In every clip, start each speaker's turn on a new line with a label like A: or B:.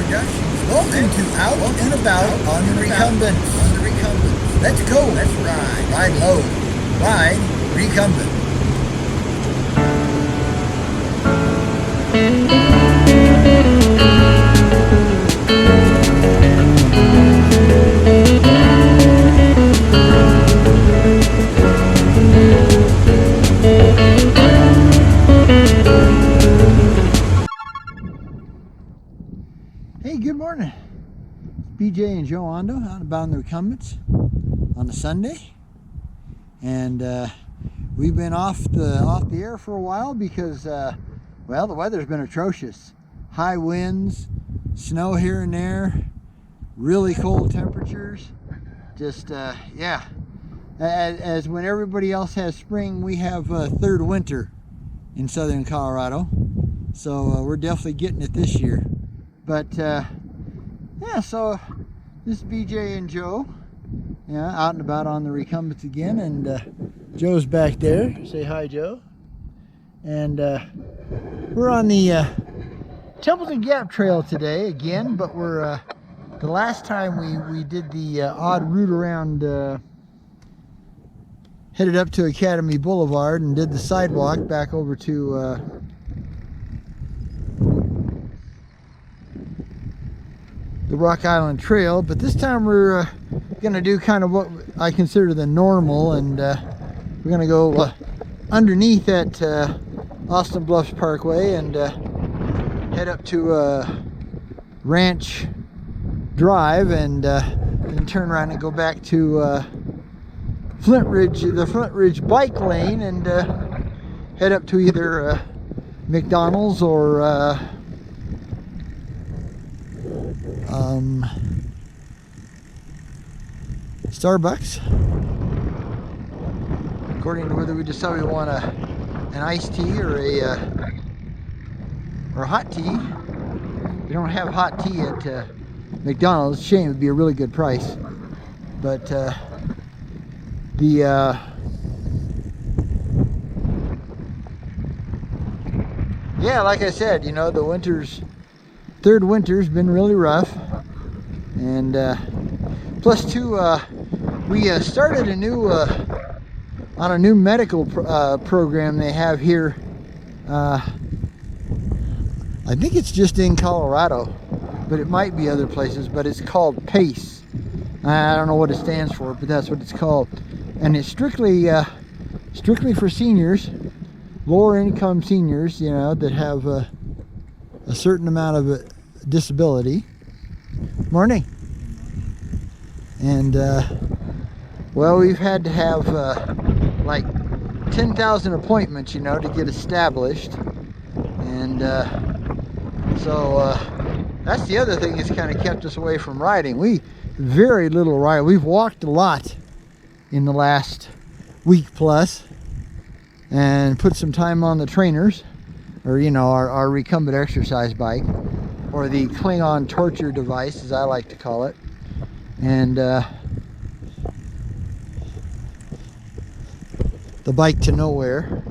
A: introductions. Welcome to Out and About on the Recumbents. Let's go. Let's ride. Ride low. Ride Recumbent. Hey, good morning. BJ and Joe Ondo out about on the Recumbents on a Sunday, and we've been off the air for a while because well, the weather's been atrocious. High winds, snow here and there, really cold temperatures. Just yeah, as when everybody else has spring, we have third winter in southern Colorado, so we're definitely getting it this year. But yeah, so this is BJ and Joe, yeah, out and about on the Recumbents again, and Joe's back there. Say hi, Joe. And we're on the Templeton Gap Trail today again, but we're the last time we did the odd route around, headed up to Academy Boulevard and did the sidewalk back over to the Rock Island Trail, but this time we're gonna do kind of what I consider the normal, and we're gonna go underneath at Austin Bluffs Parkway and head up to Ranch Drive, and then turn around and go back to the Flintridge bike lane, and head up to either McDonald's or Starbucks, according to whether we decide we want an iced tea or a hot tea. We don't have hot tea at McDonald's. Shame, it would be a really good price, but yeah, like I said, you know, the third winter's been really rough, and plus two, we started on a new medical program they have here. I think it's just in Colorado, but it might be other places, but it's called PACE. I don't know what it stands for, but that's what it's called, and it's strictly for seniors, lower income seniors, you know, that have a certain amount of disability. Morning. And well, we've had to have like 10,000 appointments, you know, to get established, and so that's the other thing that's kind of kept us away from riding. Very little ride. We've walked a lot in the last week plus, and put some time on the trainers, or, you know, our recumbent exercise bike, or the Klingon torture device, as I like to call it. And the bike to nowhere.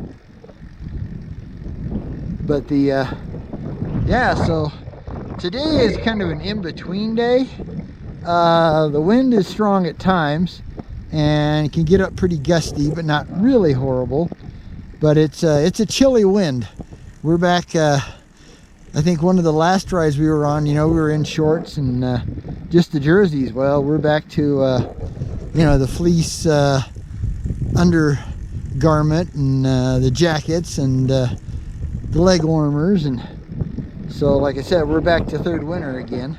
A: But yeah, so today is kind of an in-between day. The wind is strong at times and can get up pretty gusty, but not really horrible. But it's a chilly wind. We're back, I think one of the last rides we were on, you know, we were in shorts and just the jerseys. Well, we're back to, you know, the fleece undergarment and the jackets and the leg warmers. And so, like I said, we're back to third winter again.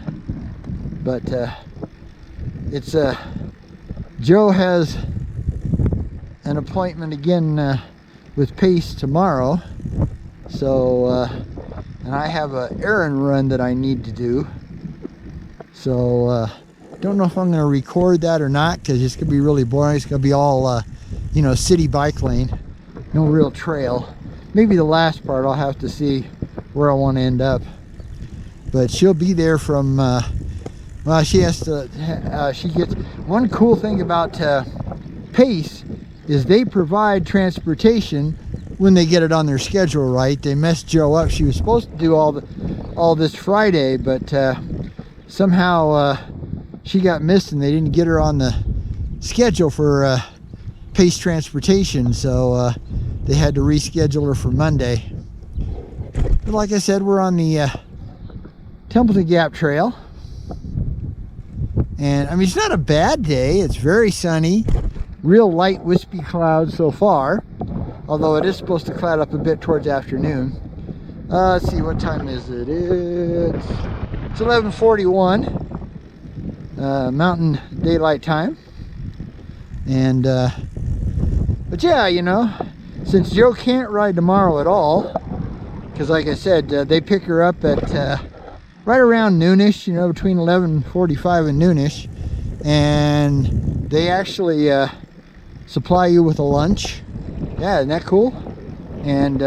A: But it's, Joe has an appointment again with PACE tomorrow. So, and I have an errand run that I need to do. So, don't know if I'm going to record that or not, because it's going to be really boring. It's going to be all, you know, city bike lane. No real trail. Maybe the last part I'll have to see where I want to end up. But she'll be there from, well, she has to, she gets, one cool thing about PACE is they provide transportation when they get it on their schedule right. They messed Joe up. She was supposed to do all this Friday, but somehow she got missed and they didn't get her on the schedule for Pace Transportation, so they had to reschedule her for Monday. But like I said, we're on the Templeton Gap Trail, and I mean, it's not a bad day. It's very sunny, real light wispy clouds so far, although it is supposed to cloud up a bit towards afternoon. Let's see, what time is it? It's 11:41 Mountain Daylight Time. And but yeah, you know, since Joe can't ride tomorrow at all, because like I said, they pick her up at right around noonish, you know, between 11:45 and noonish, and they actually supply you with a lunch. Yeah, isn't that cool? And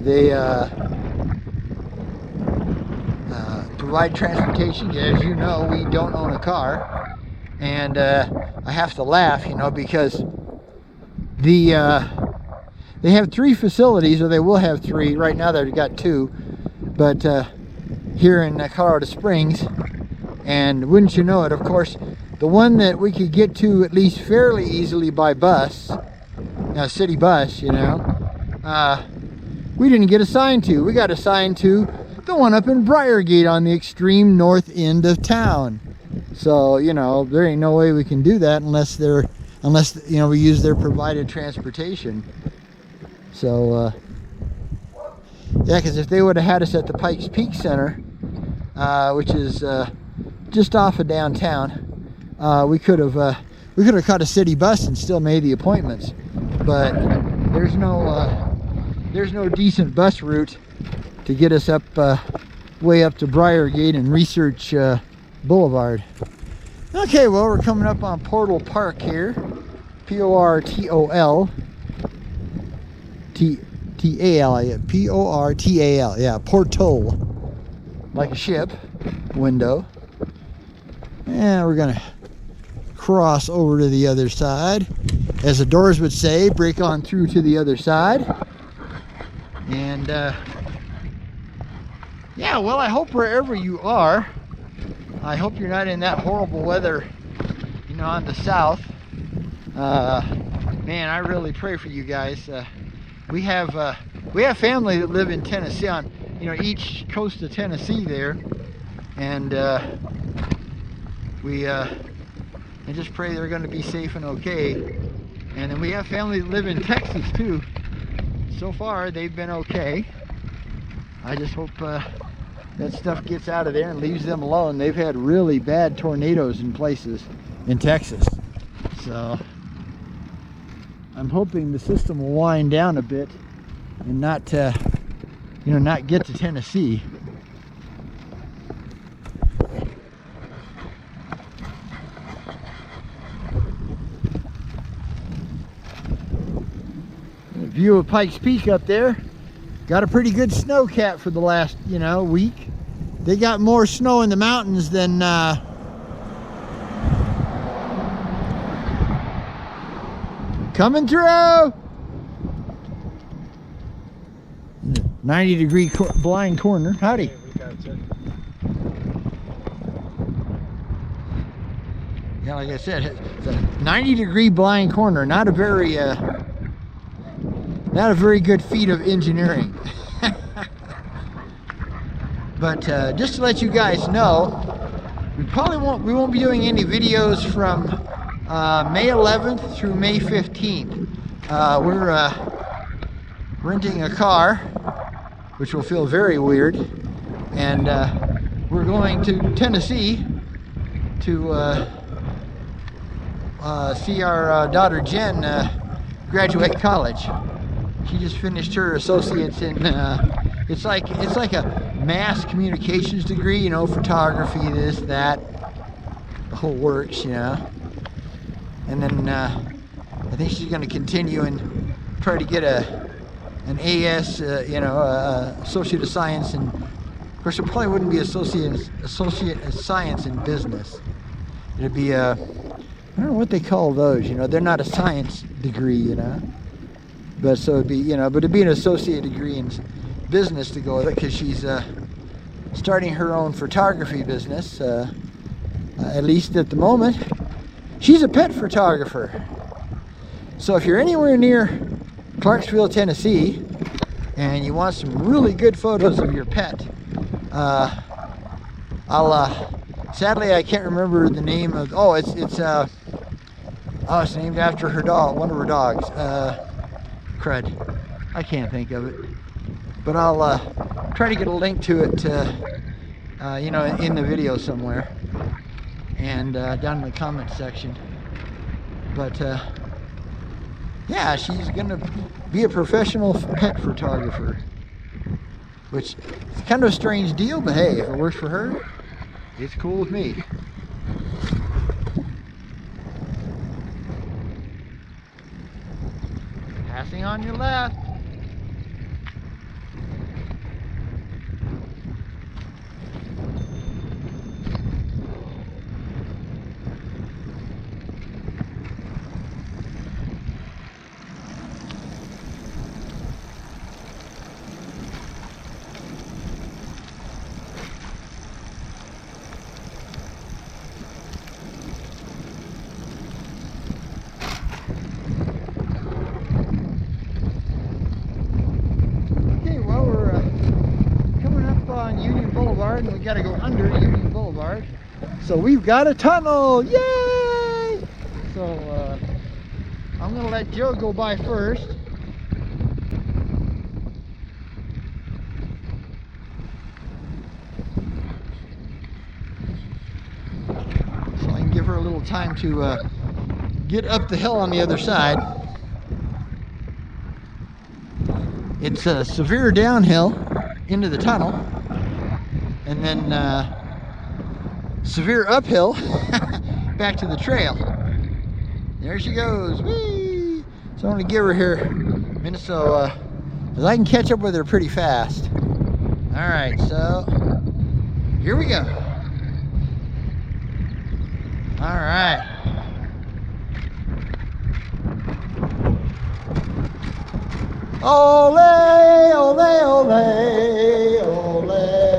A: they provide transportation. As you know, we don't own a car, and I have to laugh, you know, because they have 3 facilities, or they will have 3. Right now they've got 2, but here in Colorado Springs. And wouldn't you know it, of course, the one that we could get to at least fairly easily by bus, city bus, you know, we didn't get assigned to. We got assigned to the one up in Briargate on the extreme north end of town. So, you know, there ain't no way we can do that unless you know, we use their provided transportation. So yeah, because if they would have had us at the Pikes Peak Center, which is just off of downtown, we could have caught a city bus and still made the appointments. But there's no decent bus route to get us up way up to Briargate and Research Boulevard. Okay, well, we're coming up on Portal Park here. Portal T-A-L, P-O-R-T-A-L, yeah, Portal, like a ship, window. And we're gonna cross over to the other side. As the doors would say, break on through to the other side. And yeah, well, I hope wherever you are, I hope you're not in that horrible weather, you know, on the south. Man, I really pray for you guys. We have family that live in Tennessee, on, you know, each coast of Tennessee there, and I just pray they're going to be safe and okay. And then we have family that live in Texas too. So far, they've been okay. I just hope that stuff gets out of there and leaves them alone. They've had really bad tornadoes in places in Texas, so I'm hoping the system will wind down a bit and not, you know, not get to Tennessee. The view of Pikes Peak up there. Got a pretty good snow cap for the last, you know, week. They got more snow in the mountains than coming through. 90-degree blind corner. Howdy. Yeah, like I said, it's a 90-degree blind corner. Not a very good feat of engineering. But just to let you guys know, we won't be doing any videos from May 11th through May 15th. We're renting a car, which will feel very weird, and we're going to Tennessee to see our daughter Jen graduate college. She just finished her associates in it's like a mass communications degree, you know, photography, this, that, the whole works, you know. And then I think she's going to continue and try to get an AS, you know, Associate of Science, and of course it probably wouldn't be Associate of Science in business. It'd be I don't know what they call those, you know. They're not a science degree, you know. But so it'd be, you know, but it'd be an associate degree in business to go with it, because she's starting her own photography business. At least at the moment, she's a pet photographer. So if you're anywhere near Clarksville, Tennessee, and you want some really good photos of your pet, sadly I can't remember the name of, it's named after her dog, one of her dogs. Crud, I can't think of it, but I'll try to get a link to it, you know, in the video somewhere, and down in the comment section. But yeah, she's gonna be a professional pet photographer, which is kind of a strange deal, but hey, if it works for her, it's cool with me. Passing on your left. And we got to go under Union Boulevard, so we've got a tunnel. Yay! So I'm gonna let Joe go by first, so I can give her a little time to get up the hill on the other side. It's a severe downhill into the tunnel, and then severe uphill back to the trail. There she goes. Whee! So I'm going to give her here a minute so because I can catch up with her pretty fast. Alright, so here we go. Alright. Ole, ole, ole, ole, ole.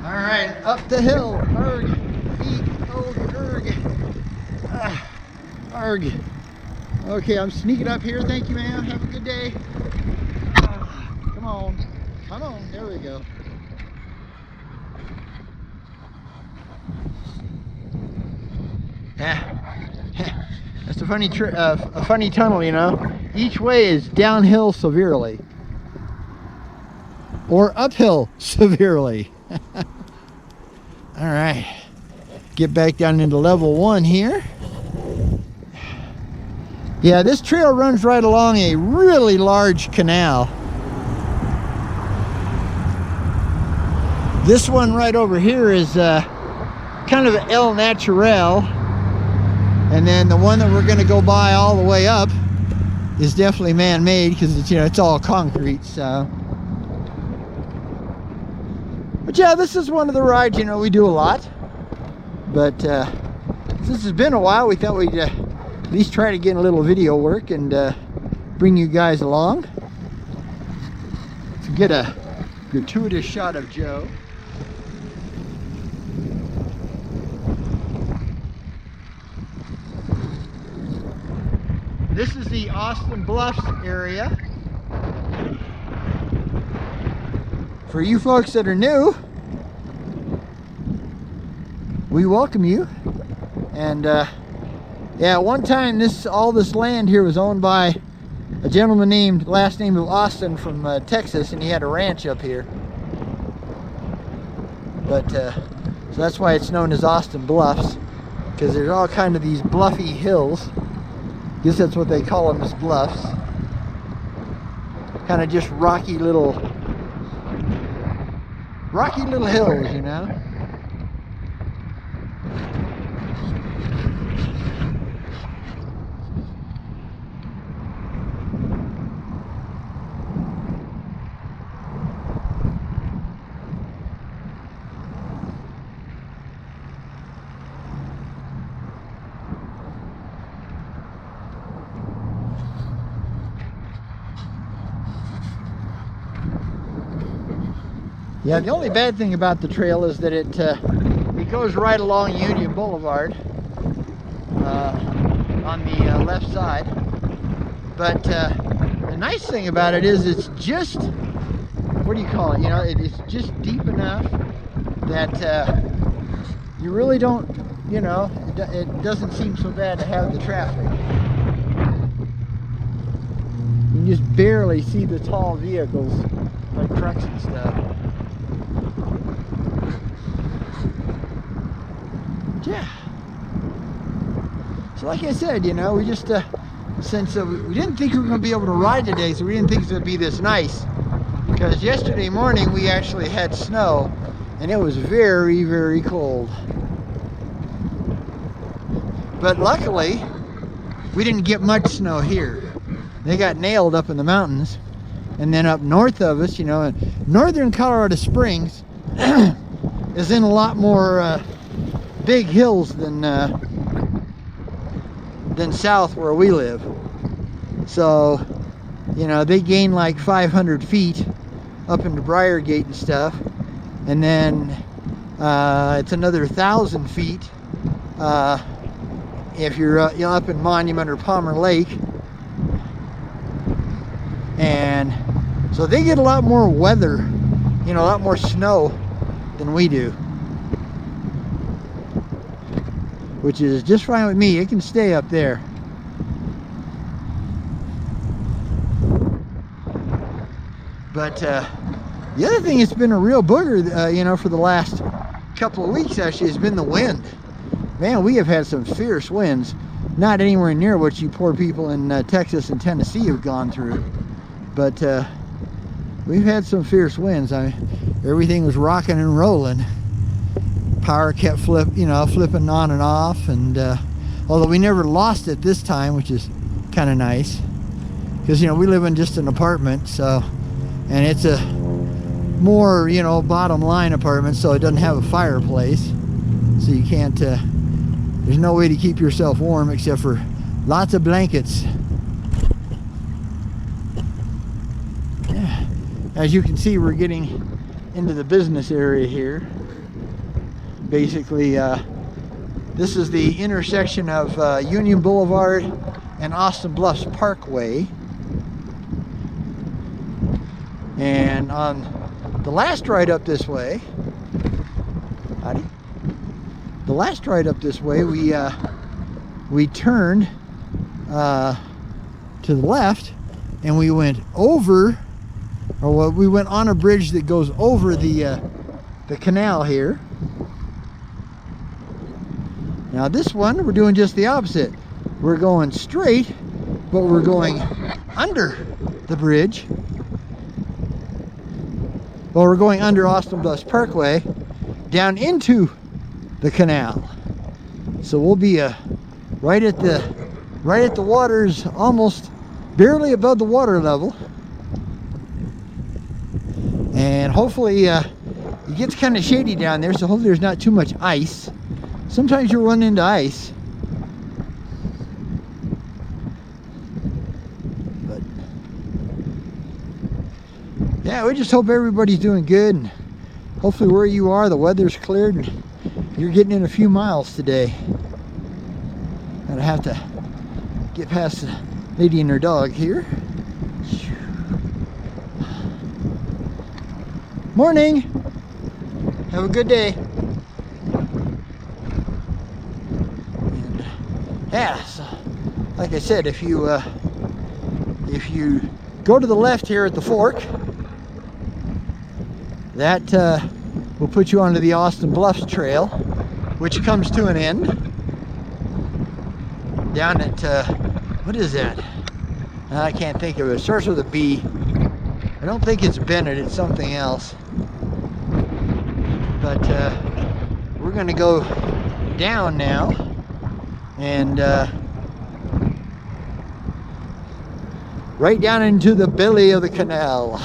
A: Alright, up the hill. Arg, eek, og, erg. Arg. Okay, I'm sneaking up here. Thank you, ma'am. Have a good day. Come on. Come on. There we go. That's a funny tunnel, you know. Each way is downhill severely, or uphill severely. All right, get back down into level 1 here. Yeah, this trail runs right along a really large canal. This one right over here is kind of El Natural. And then the one that we're going to go by all the way up is definitely man-made, because it's, you know, it's all concrete. So, but yeah, this is one of the rides, you know, we do a lot. But since it's been a while, we thought we'd at least try to get a little video work and bring you guys along to get a gratuitous shot of Joe. This is the Austin Bluffs area. For you folks that are new, we welcome you. And yeah, at one time all this land here was owned by a gentleman named, last name of Austin, from Texas, and he had a ranch up here. But so that's why it's known as Austin Bluffs, because there's all kind of these bluffy hills. I guess that's what they call them, is bluffs. Kind of just rocky little hills, you know. Yeah, the only bad thing about the trail is that it goes right along Union Boulevard on the left side. But the nice thing about it is it's just, what do you call it? You know, it's just deep enough that you really don't, you know, it doesn't seem so bad to have the traffic. You can just barely see the tall vehicles like trucks and stuff. Yeah. So like I said, you know, we just since we didn't think we were going to be able to ride today, so we didn't think it was going to be this nice, because yesterday morning we actually had snow and it was very, very cold. But luckily we didn't get much snow here. They got nailed up in the mountains, and then up north of us, you know, northern Colorado Springs is in a lot more big hills than south where we live. So, you know, they gain like 500 feet up into Briargate and stuff, and then it's another 1,000 feet if you're you know, up in Monument or Palmer Lake. And so they get a lot more weather, you know, a lot more snow than we do, which is just fine with me. It can stay up there. But the other thing that's been a real booger, you know, for the last couple of weeks actually, has been the wind. Man, we have had some fierce winds. Not anywhere near what you poor people in Texas and Tennessee have gone through. But we've had some fierce winds. I mean, everything was rocking and rolling. Power kept flipping on and off, and although we never lost it this time, which is kind of nice, because you know we live in just an apartment, so, and it's a more, you know, bottom line apartment, so it doesn't have a fireplace, so you can't there's no way to keep yourself warm except for lots of blankets. Yeah. As you can see, we're getting into the business area here. Basically, this is the intersection of Union Boulevard and Austin Bluffs Parkway. And on the last ride up this way, we turned to the left, and we went over, or well, we went on a bridge that goes over the canal here. Now this one, we're doing just the opposite. We're going straight, but we're going under the bridge. Well, we're going under Austin Bluffs Parkway down into the canal. So we'll be right at the water's almost barely above the water level. And hopefully it gets kind of shady down there, so hopefully there's not too much ice. Sometimes you run into ice. But yeah, we just hope everybody's doing good, and hopefully where you are the weather's cleared and you're getting in a few miles today. Gonna have to get past the lady and her dog here. Morning. Have a good day. And yeah, so like I said, if you go to the left here at the fork, that will put you onto the Austin Bluffs Trail, which comes to an end down at what is that? I can't think of it. It starts with a B. I don't think it's Bennett, it's something else. But we're gonna go down now, and right down into the belly of the canal.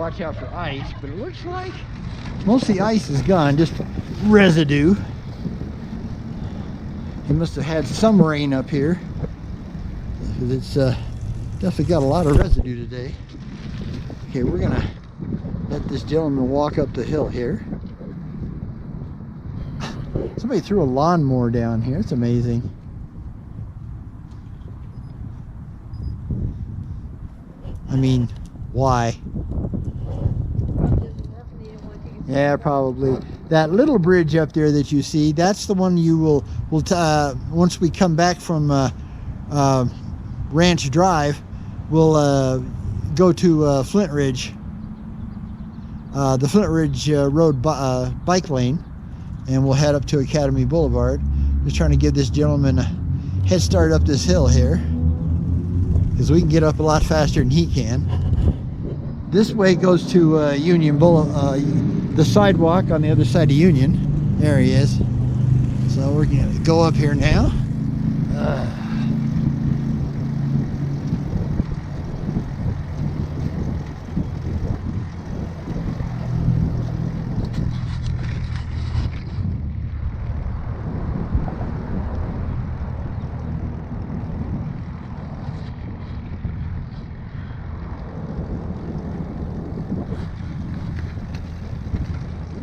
A: watch out for ice, but it looks like most of the ice is gone, just residue. He must have had some rain up here. It's definitely got a lot of residue today. Okay, we're gonna let this gentleman walk up the hill here. Somebody threw a lawnmower down here. It's amazing. I mean, why? Yeah, probably. That little bridge up there that you see, that's the one you will once we come back from Ranch Drive, we'll go to Flintridge, the Flintridge Road bike lane, and we'll head up to Academy Boulevard. Just trying to give this gentleman a head start up this hill here, because we can get up a lot faster than he can. This way goes to Union Boulevard, the sidewalk on the other side of Union. There he is. So we're gonna go up here now.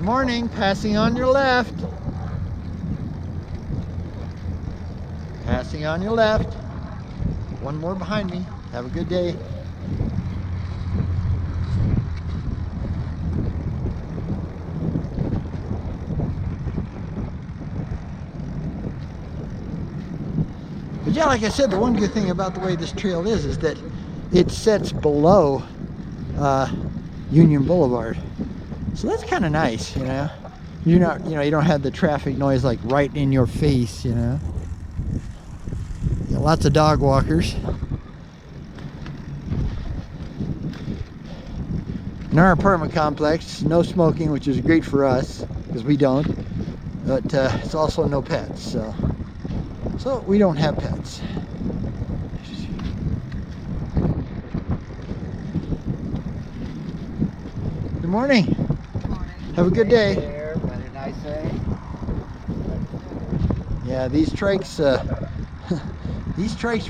A: Morning, passing on your left. Passing on your left. One more behind me. Have a good day. But yeah, like I said, the one good thing about the way this trail is that it sets below Union Boulevard. So that's kind of nice, you know. You're not, you don't have the traffic noise like right in your face, you know. Got lots of dog walkers. In our apartment complex, no smoking, which is great for us because we don't. But it's also no pets, so we don't have pets. Good morning. Have a good day.
B: What did I say?
A: Yeah, these trikes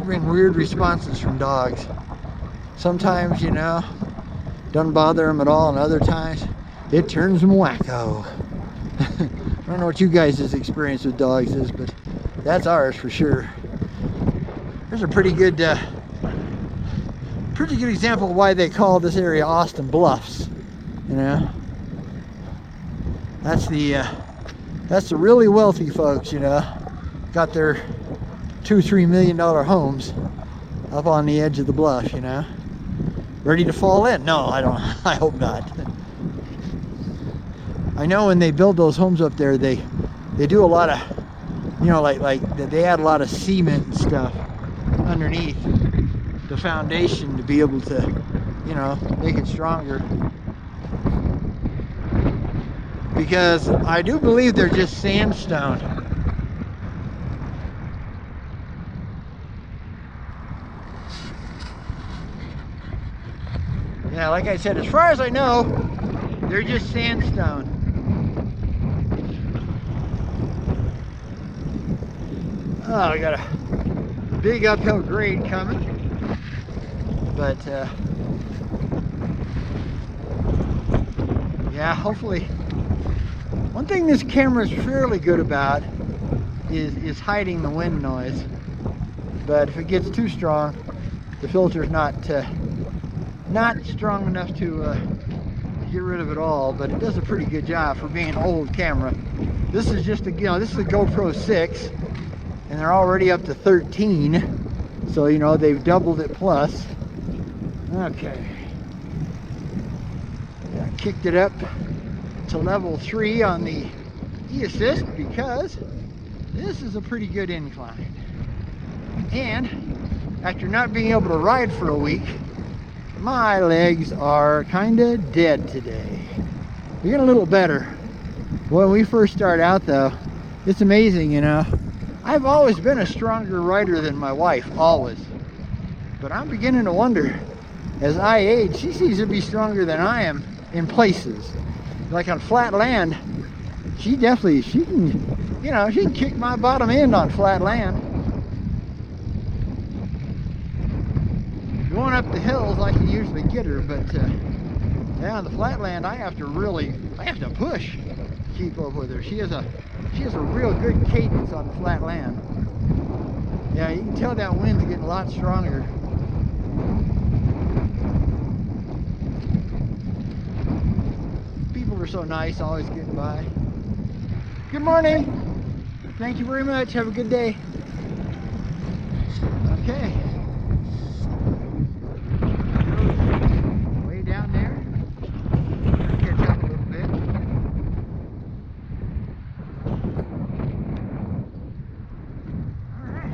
A: bring weird responses from dogs. Sometimes, doesn't bother them at all, and other times it turns them wacko. I don't know what you guys' experience with dogs is, but that's ours for sure. There's a pretty good example of why they call this area Austin Bluffs. That's the really wealthy folks, got their $2-3 million homes up on the edge of the bluff, ready to fall in. No, I don't. I hope not. I know when they build those homes up there, they do a lot of, like they add a lot of cement and stuff underneath the foundation to be able to, make it stronger. Because I do believe they're just sandstone. Yeah, like I said, as far as I know, they're just sandstone. Oh, I got a big uphill grade coming. But, yeah, hopefully. One thing this camera is fairly good about is hiding the wind noise. But if it gets too strong, the filter's not strong enough to get rid of it all. But it does a pretty good job for being an old camera. This is just this is a GoPro 6, and they're already up to 13. So they've doubled it plus. Okay. I kicked it up to level 3 on the e-assist because this is a pretty good incline. And after not being able to ride for a week, my legs are kind of dead today. They're getting a little better. When we first start out though, it's amazing, I've always been a stronger rider than my wife, always. But I'm beginning to wonder as I age, she seems to be stronger than I am in places. Like on flat land, she can, you know, she can kick my bottom end on flat land. Going up the hills, I can usually get her, but yeah, on the flat land, I have to push to keep up with her. She has a real good cadence on the flat land. Yeah, you can tell that wind's getting a lot stronger. People are so nice, always getting by. Good morning. Thank you very much. Have a good day. Okay. Way down there. Catch up a little bit. All right.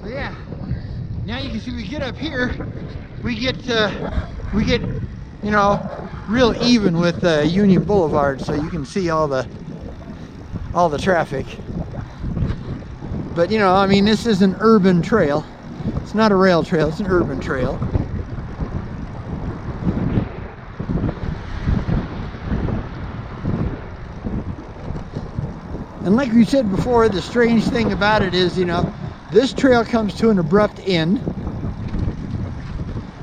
A: So yeah. Now you can see we get up here. We get you know, real even with Union Boulevard, so you can see all the traffic. But you know, I mean, this is an urban trail. It's not a rail trail, it's an urban trail. And like we said before, the strange thing about it is, you know, this trail comes to an abrupt end.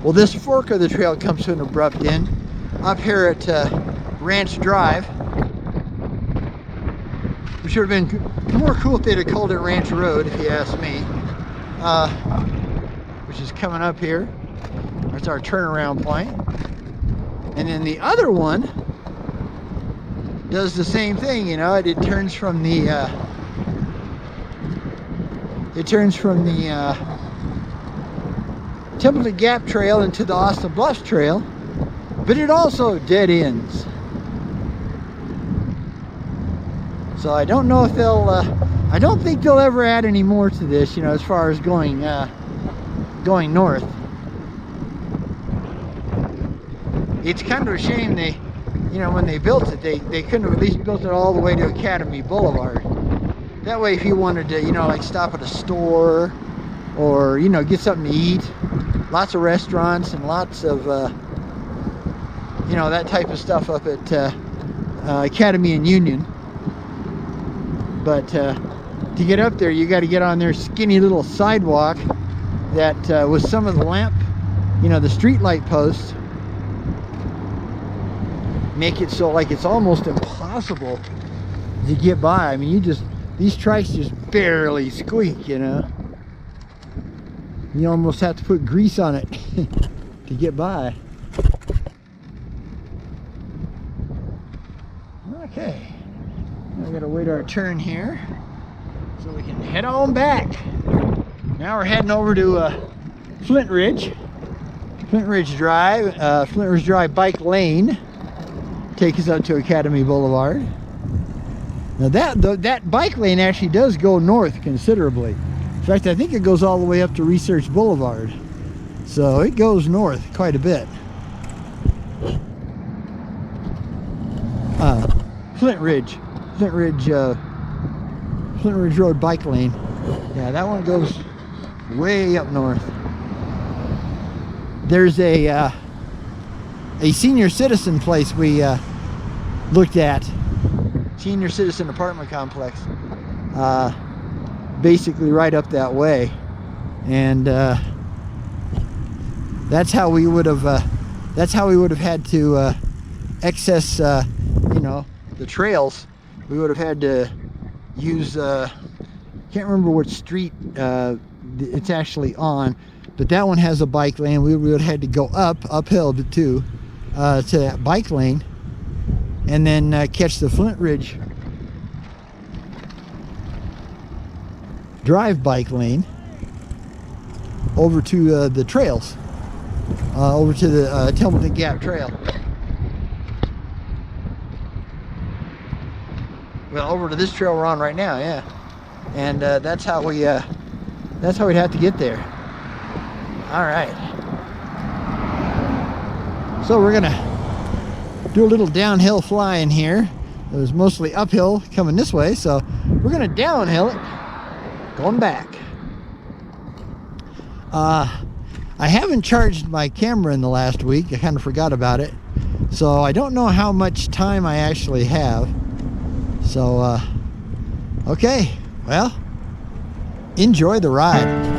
A: Well, this fork of the trail comes to an abrupt end up here at Ranch Drive, which would have been more cool if they'd have called it Ranch Road, if you ask me. Which is coming up here. That's our turnaround point. And then the other one does the same thing, you know. It turns from the Templeton Gap Trail into the Austin Bluffs Trail, but it also dead ends. So I don't know if they'll, I don't think they'll ever add any more to this, you know, as far as going north. It's kind of a shame they, you know, when they built it, they couldn't have at least built it all the way to Academy Boulevard. That way, if you wanted to, you know, like stop at a store or, you know, get something to eat, lots of restaurants and lots of, you know, that type of stuff up at Academy and Union. But to get up there, you got to get on their skinny little sidewalk that with some of the lamp, you know, the street light posts make it so like it's almost impossible to get by. I mean, these trikes just barely squeak, you know. You almost have to put grease on it to get by. Okay, I gotta wait our turn here so we can head on back. Now we're heading over to Flintridge Drive, Flintridge Drive Bike Lane. Take us up to Academy Boulevard. Now that bike lane actually does go north considerably. In fact, I think it goes all the way up to Research Boulevard. So it goes north quite a bit. Flintridge Road bike lane. Yeah, that one goes way up north. There's a senior citizen place we looked at. Senior citizen apartment complex. Basically right up that way, and that's how we would have had to access you know, the trails. We would have had to use can't remember which street it's actually on, but that one has a bike lane. We would have had to go uphill to that bike lane, and then catch the Flintridge Drive bike lane over to the trails, over to the Templeton Gap Trail. Well, over to this trail we're on right now, yeah. And that's how we'd have to get there. All right. So we're gonna do a little downhill flying here. It was mostly uphill coming this way, so we're gonna downhill it going back. I haven't charged my camera in the last week. I kind of forgot about it. So I don't know how much time I actually have. So, okay, well, enjoy the ride.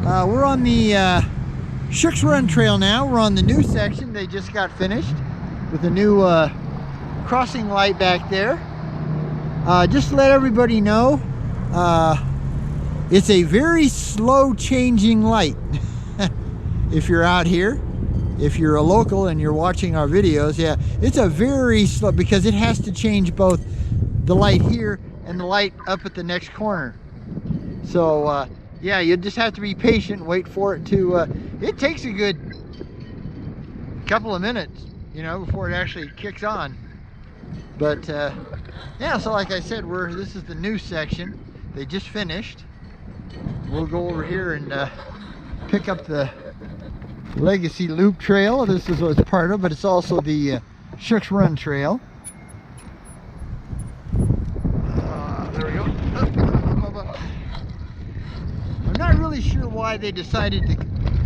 A: We're on the Flintridge Rd trail now. We're on the new section. They just got finished with a new crossing light back there. Just to let everybody know, it's a very slow changing light. If you're out here, if you're a local and you're watching our videos, yeah, it's a very slow, because it has to change both the light here and the light up at the next corner. So yeah, you just have to be patient and wait for it to it takes a good couple of minutes, you know, before it actually kicks on. But yeah, so like I said, this is the new section. They just finished. We'll go over here and pick up the Legacy Loop Trail. This is what it's part of, but it's also the Flintridge Rd trail. There we go. I'm not really sure why they decided to,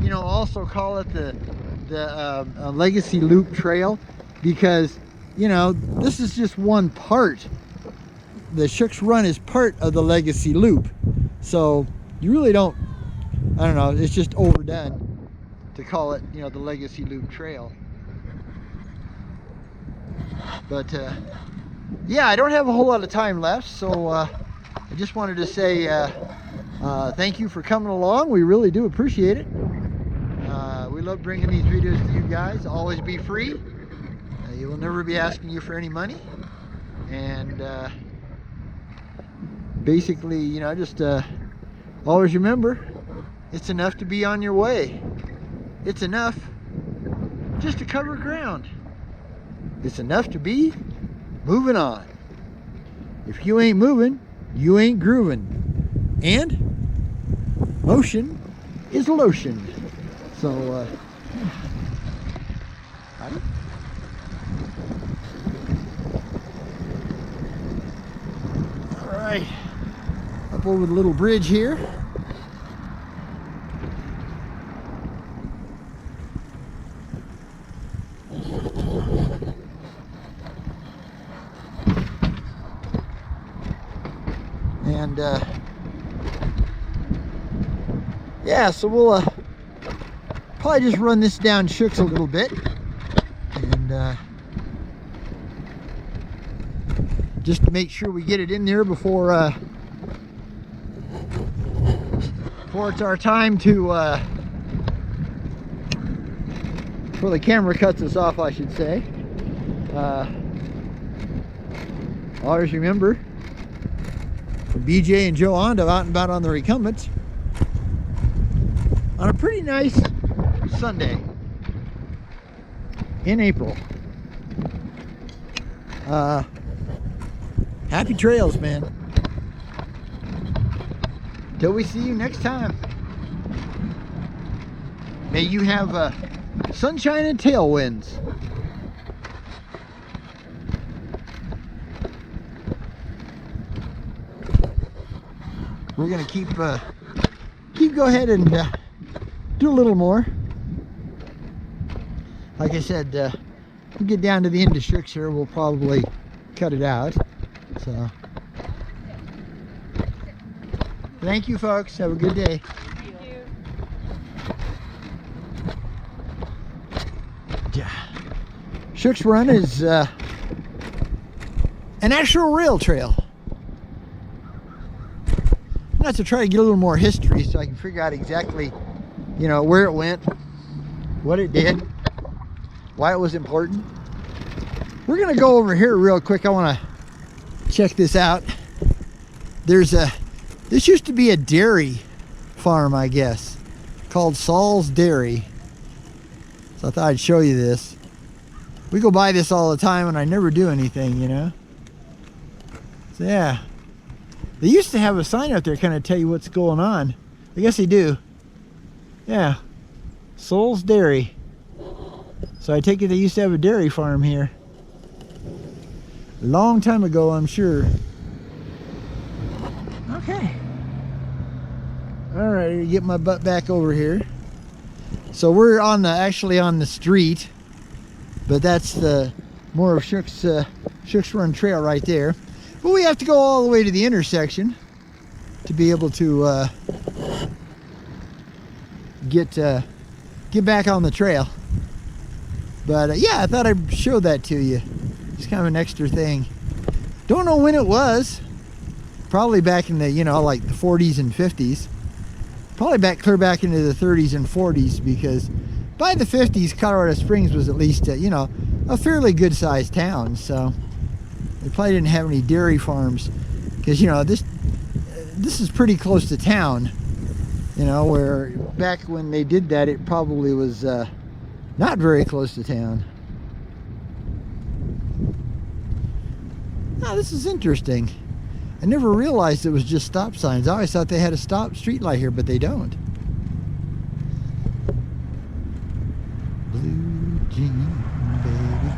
A: you know, also call it the Legacy Loop Trail, because, you know, this is just one part. The Flintridge Rd is part of the Legacy Loop, so you really don't, I don't know, it's just overdone to call it, you know, the Legacy Loop Trail. But yeah, I don't have a whole lot of time left, so I just wanted to say thank you for coming along. We really do appreciate it. We love bringing these videos to you guys. Always be free. You will never be asking you for any money. And basically, you know, just always remember, it's enough to be on your way. It's enough just to cover ground. It's enough to be moving on. If you ain't moving, you ain't grooving. And motion is lotion. So, all right, up over the little bridge here. And yeah, so we'll probably just run this down Flintridge a little bit, and just to make sure we get it in there before it's our time to before the camera cuts us off, I should say. Always remember, from BJ and Joe Ondo out and about on the Recumbents on a pretty nice Sunday in April. Happy trails, man. Till we see you next time. May you have sunshine and tailwinds. We're gonna keep go ahead and do a little more. Like I said, we'll get down to the end of Flintridge here. We'll probably cut it out. So, thank you, folks. Have a good day.
B: Thank you.
A: Yeah. Flintridge Rd is an actual rail trail. Not to try to get a little more history so I can figure out exactly, you know, where it went, what it did, why it was important. We're gonna go over here real quick. I want to check this out. This used to be a dairy farm, I guess, called Saul's Dairy. So I thought I'd show you this. We go by this all the time and I never do anything, you know. So yeah. They used to have a sign out there kind of tell you what's going on. I guess they do. Yeah. Saul's Dairy. So I take it they used to have a dairy farm here. A long time ago, I'm sure. Okay. Alright, get my butt back over here. So we're on actually on the street, but that's the more of Flintridge Rd trail right there. But we have to go all the way to the intersection to be able to get back on the trail. But yeah, I thought I'd show that to you. It's kind of an extra thing. Don't know when it was. Probably back in the, you know, like the 40s and 50s. Probably clear back into the 30s and 40s, because by the 50s, Colorado Springs was at least, you know, a fairly good sized town. So they probably didn't have any dairy farms, because, you know, this is pretty close to town. You know, where back when they did that, it probably was not very close to town. Now, this is interesting. I never realized it was just stop signs. I always thought they had a street light here, but they don't. Blue jean, baby,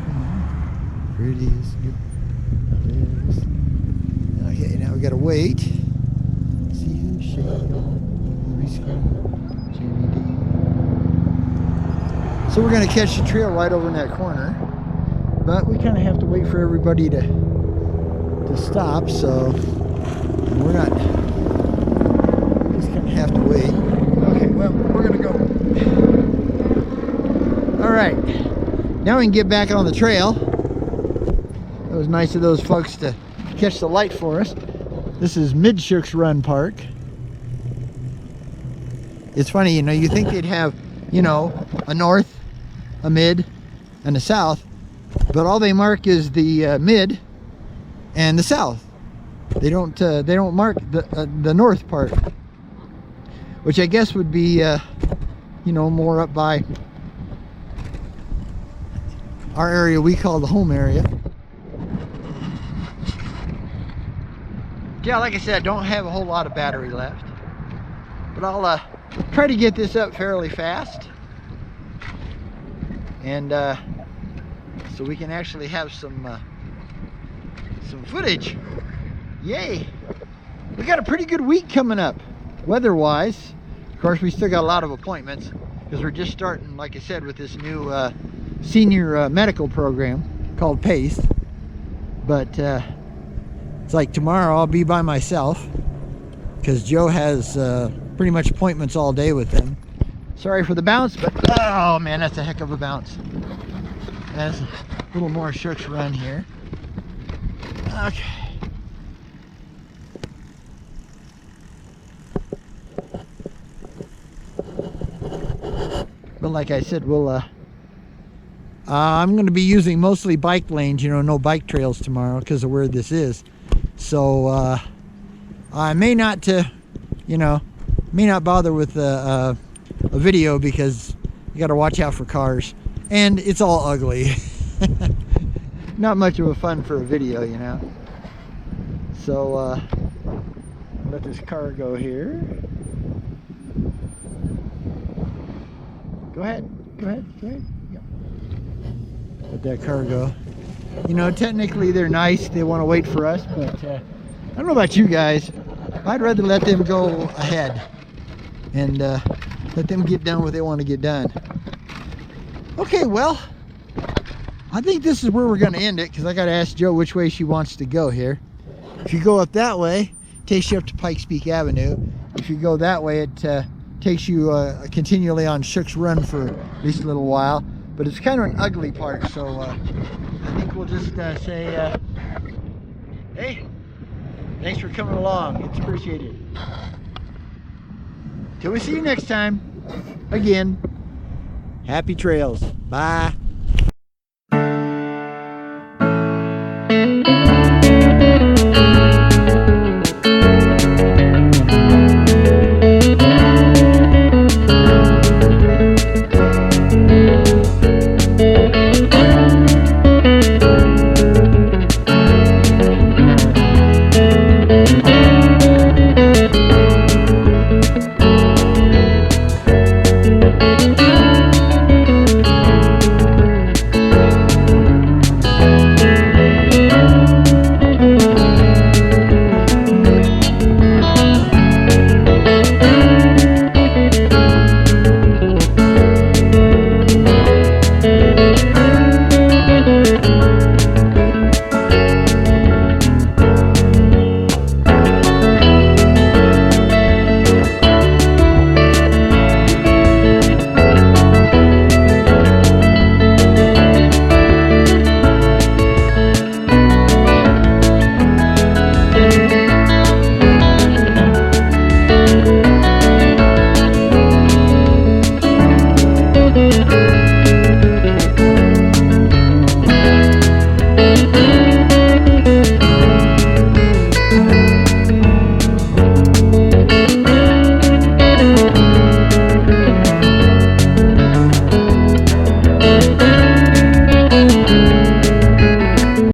A: prettiest girl I've ever seen. Okay, now we gotta wait. See who shake on the screen. Jimmy D. So we're gonna catch the trail right over in that corner, but we kind of have to wait for everybody to stop, so we're not, just gonna have to wait. Okay, well, we're gonna go. All right, now we can get back on the trail. It was nice of those folks to catch the light for us. This is Flintridge Rd Park. It's funny, you know, you think they'd have, you know, a north, a mid, and a south, but all they mark is the mid and the south. They don't mark the north part, which I guess would be you know, more up by our area we call the home area. Yeah, like I said, I don't have a whole lot of battery left, but I'll try to get this up fairly fast, and so we can actually have some footage. Yay! We got a pretty good week coming up, weather-wise. Of course, we still got a lot of appointments, because we're just starting, like I said, with this new senior medical program called PACE. But it's like tomorrow I'll be by myself, because Joe has pretty much appointments all day with them. Sorry for the bounce, but oh man, that's a heck of a bounce. That's a little more Flintridge Rd here. Okay. But like I said, we'll I'm going to be using mostly bike lanes, you know, no bike trails tomorrow because of where this is. So I may not you know, may not bother with a video, because you got to watch out for cars, and it's all ugly. Not much of a fun for a video, you know. So let this car go here. Go ahead. Yeah. Let that car go. You know, technically they're nice. They want to wait for us, but I don't know about you guys. I'd rather let them go ahead and let them get done what they want to get done. Okay, well, I think this is where we're going to end it, because I got to ask Joe which way she wants to go here. If you go up that way, it takes you up to Pikes Peak Avenue. If you go that way, it takes you continually on Flintridge Rd for at least a little while. But it's kind of an ugly part, so I think we'll just say, hey, thanks for coming along. It's appreciated. Till we see you next time, again, happy trails. Bye.